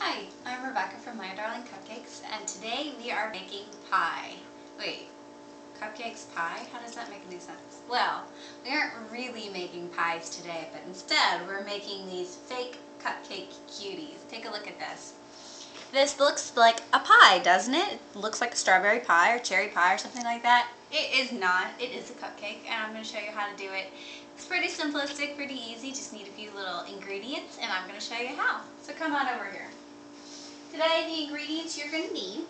Hi, I'm Rebecca from My Darling Cupcakes, and today we are making pie. Wait, cupcakes pie? How does that make any sense? Well, we aren't really making pies today, but instead we're making these fake cupcake cuties. Take a look at this. This looks like a pie, doesn't it? It looks like a strawberry pie or cherry pie or something like that. It is not. It is a cupcake, and I'm going to show you how to do it. It's pretty simplistic, pretty easy. Just need a few little ingredients, and I'm going to show you how. So come on over here. Today, the ingredients you're going to need,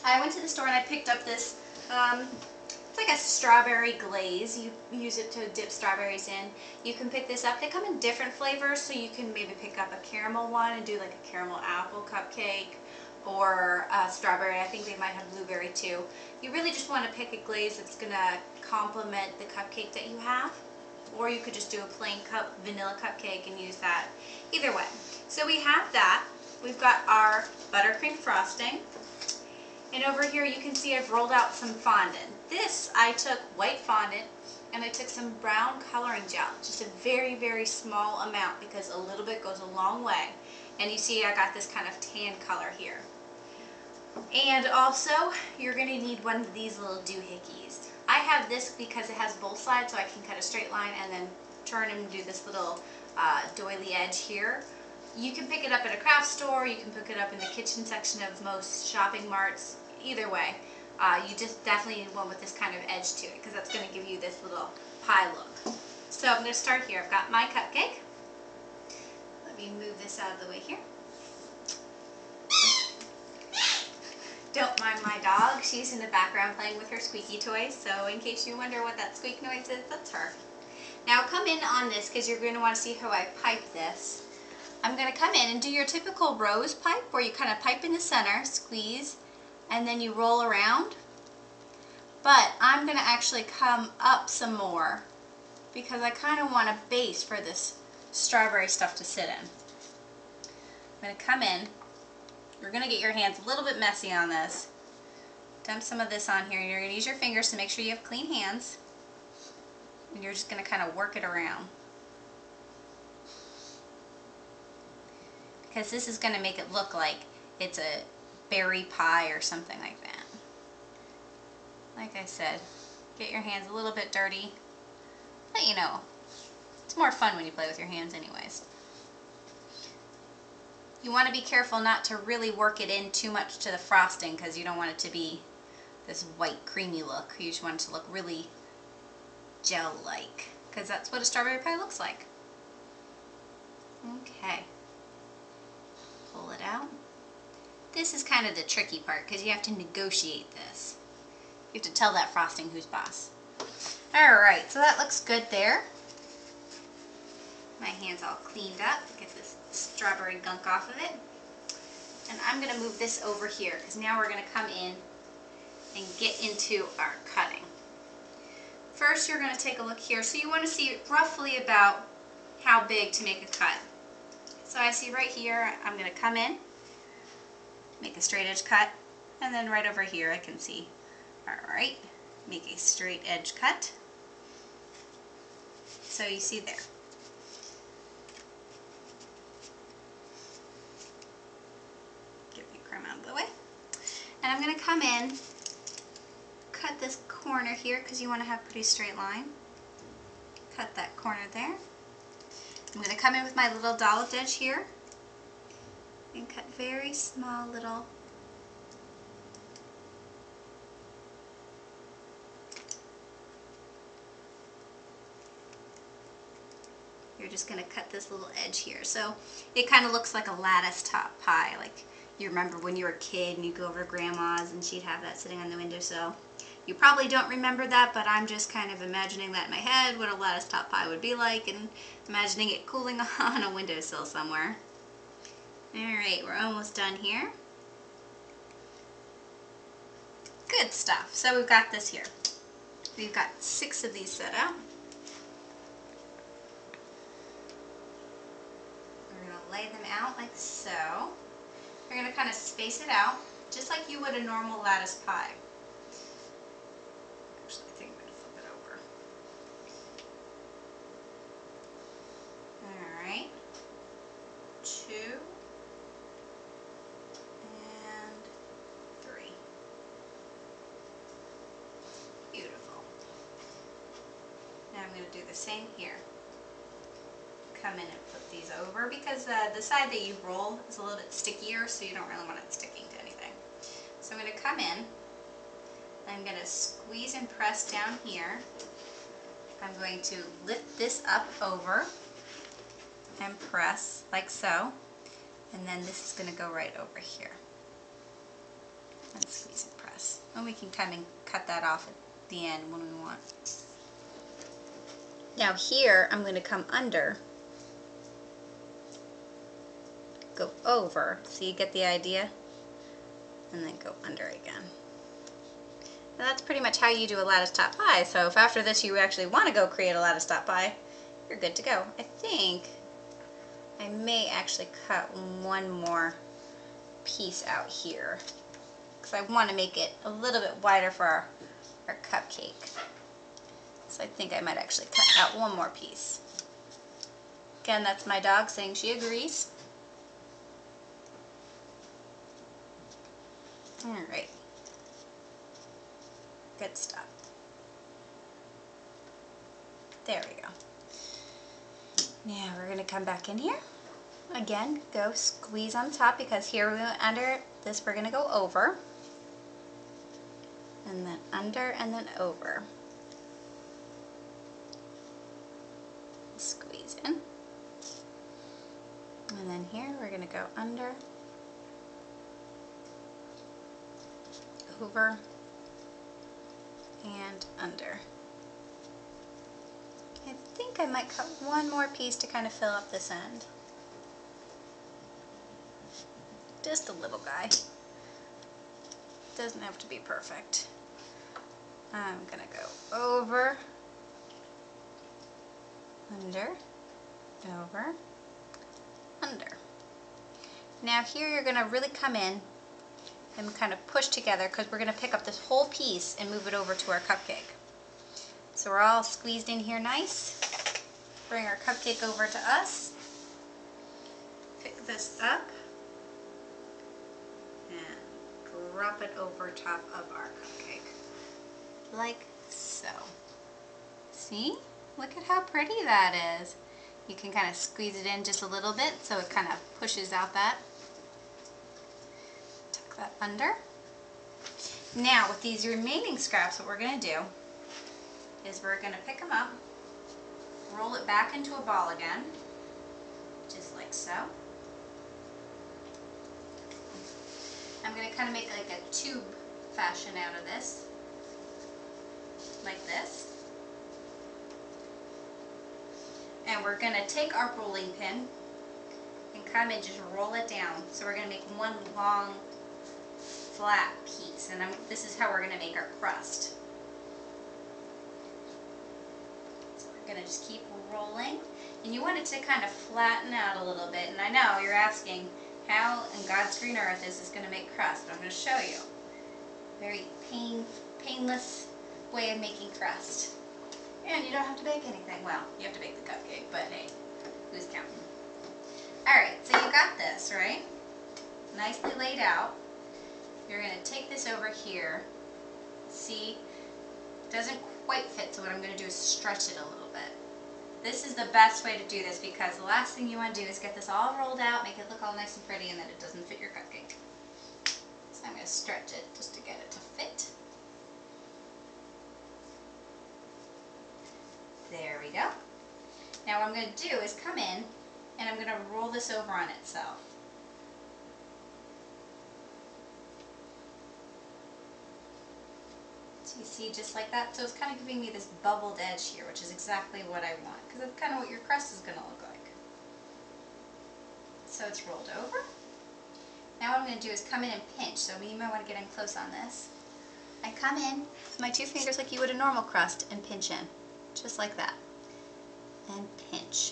I went to the store and I picked up this, it's like a strawberry glaze. You use it to dip strawberries in. You can pick this up. They come in different flavors, so you can maybe pick up a caramel one and do like a caramel apple cupcake, or strawberry. I think they might have blueberry too. You really just want to pick a glaze that's going to complement the cupcake that you have, or you could just do a plain vanilla cupcake and use that. Either way. So we have that. We've got our buttercream frosting, and over here you can see I've rolled out some fondant. This, I took white fondant and I took some brown coloring gel, just a very, very small amount because a little bit goes a long way. And you see I got this kind of tan color here. And also, you're going to need one of these little doohickeys. I have this because it has both sides, so I can cut a straight line and then turn and do this little doily edge here. You can pick it up at a craft store, you can pick it up in the kitchen section of most shopping marts. Either way, you just definitely need one with this kind of edge to it because that's going to give you this little pie look. So I'm going to start here. I've got my cupcake. Let me move this out of the way here. Don't mind my dog. She's in the background playing with her squeaky toys, so in case you wonder what that squeak noise is, that's her. Now come in on this because you're going to want to see how I pipe this. I'm going to come in and do your typical rose pipe where you kind of pipe in the center, squeeze, and then you roll around. But I'm going to actually come up some more because I kind of want a base for this strawberry stuff to sit in. I'm going to come in. You're going to get your hands a little bit messy on this. Dump some of this on here. You're going to use your fingers to make sure you have clean hands. And you're just going to kind of work it around. Because this is going to make it look like it's a berry pie or something like that. Like I said, get your hands a little bit dirty. But you know, it's more fun when you play with your hands anyways. You want to be careful not to really work it in too much to the frosting because you don't want it to be this white creamy look. You just want it to look really gel-like because that's what a strawberry pie looks like. Okay. Pull it out. This is kind of the tricky part because you have to negotiate this. You have to tell that frosting who's boss. Alright, so that looks good there. My hand's all cleaned up. Get this strawberry gunk off of it. And I'm going to move this over here because now we're going to come in and get into our cutting. First, you're going to take a look here. So you want to see roughly about how big to make a cut. So I see right here, I'm going to come in, make a straight edge cut, and then right over here I can see, alright, make a straight edge cut. So you see there. Get the crumb out of the way. And I'm going to come in, cut this corner here because you want to have a pretty straight line. Cut that corner there. I'm going to come in with my little dollop edge here and cut very small little you're just going to cut this little edge here. So it kind of looks like a lattice top pie, like you remember when you were a kid and you go over to grandma's and she'd have that sitting on the windowsill. You probably don't remember that, but I'm just kind of imagining that in my head, what a lattice top pie would be like, and imagining it cooling on a windowsill somewhere. Alright, we're almost done here. Good stuff. So we've got this here. We've got 6 of these set out. We're going to lay them out like so. We're going to kind of space it out, just like you would a normal lattice pie. Actually, I think I'm going to flip it over. Alright. 2, going to do the same here. Come in and flip these over because the side that you roll is a little bit stickier, so you don't really want it sticking to anything. So I'm going to come in, I'm going to squeeze and press down here. I'm going to lift this up over and press like so, and then this is going to go right over here. And squeeze and press. And we can come and cut that off at the end when we want. Now here I'm going to come under, go over, so you get the idea, and then go under again. Now that's pretty much how you do a lattice top pie, so if after this you actually want to go create a lattice top pie, you're good to go. I think I may actually cut one more piece out here, because I want to make it a little bit wider for our cupcake. So I think I might actually cut out one more piece. Again, that's my dog saying she agrees. Alright. Good stuff. There we go. Now we're going to come back in here. Again, go squeeze on top because here we went under this, we're going to go over. And then under and then over. Squeeze in. And then here we're going to go under, over, and under. I think I might cut one more piece to kind of fill up this end. Just a little guy. Doesn't have to be perfect. I'm gonna go over, under, over, under. Now here you're gonna really come in and kind of push together because we're gonna pick up this whole piece and move it over to our cupcake. So we're all squeezed in here nice. Bring our cupcake over to us. Pick this up and drop it over top of our cupcake. Like so. See? Look at how pretty that is. You can kind of squeeze it in just a little bit so it kind of pushes out that. Tuck that under. Now with these remaining scraps, what we're going to do is we're going to pick them up, roll it back into a ball again, just like so. I'm going to kind of make like a tube fashion out of this, like this. And we're going to take our rolling pin and come and just roll it down. So we're going to make one long flat piece, and this is how we're going to make our crust. We're going to just keep rolling, and you want it to kind of flatten out a little bit. And I know you're asking, how in God's green earth is this going to make crust? But I'm going to show you. Very painless way of making crust. And you don't have to bake anything. Well, you have to bake the cupcake, but hey, who's counting? Alright, so you got this, right? Nicely laid out. You're going to take this over here. See, it doesn't quite fit, so what I'm going to do is stretch it a little bit. This is the best way to do this because the last thing you want to do is get this all rolled out, make it look all nice and pretty, and then it doesn't fit your cupcake. So I'm going to stretch it just to get it to fit. There we go. Now what I'm going to do is come in and I'm going to roll this over on itself. So you see, just like that. So it's kind of giving me this bubbled edge here, which is exactly what I want, because that's kind of what your crust is going to look like. So it's rolled over. Now what I'm going to do is come in and pinch. So you might want to get in close on this. I come in with my two fingers like you would a normal crust and pinch in. Just like that. And pinch.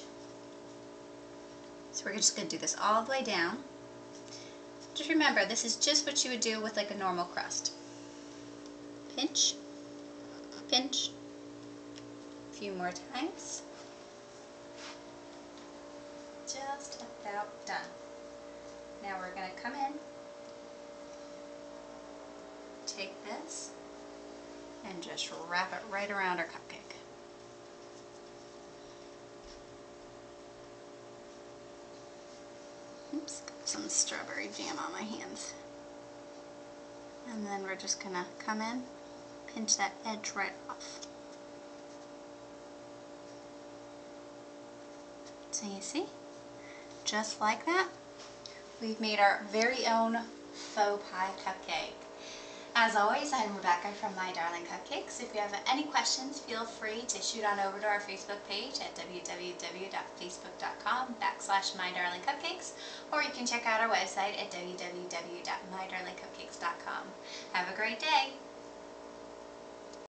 So we're just going to do this all the way down. Just remember, this is just what you would do with like a normal crust. Pinch, pinch, a few more times. Just about done. Now we're going to come in, take this, and just wrap it right around our cupcake. Oops, got some strawberry jam on my hands. And then we're just gonna come in, pinch that edge right off. So you see, just like that, we've made our very own faux pie cupcake. As always, I'm Rebecca from My Darling Cupcakes. If you have any questions, feel free to shoot on over to our Facebook page at www.facebook.com/MyDarlingCupcakes, or you can check out our website at www.mydarlingcupcakes.com. Have a great day!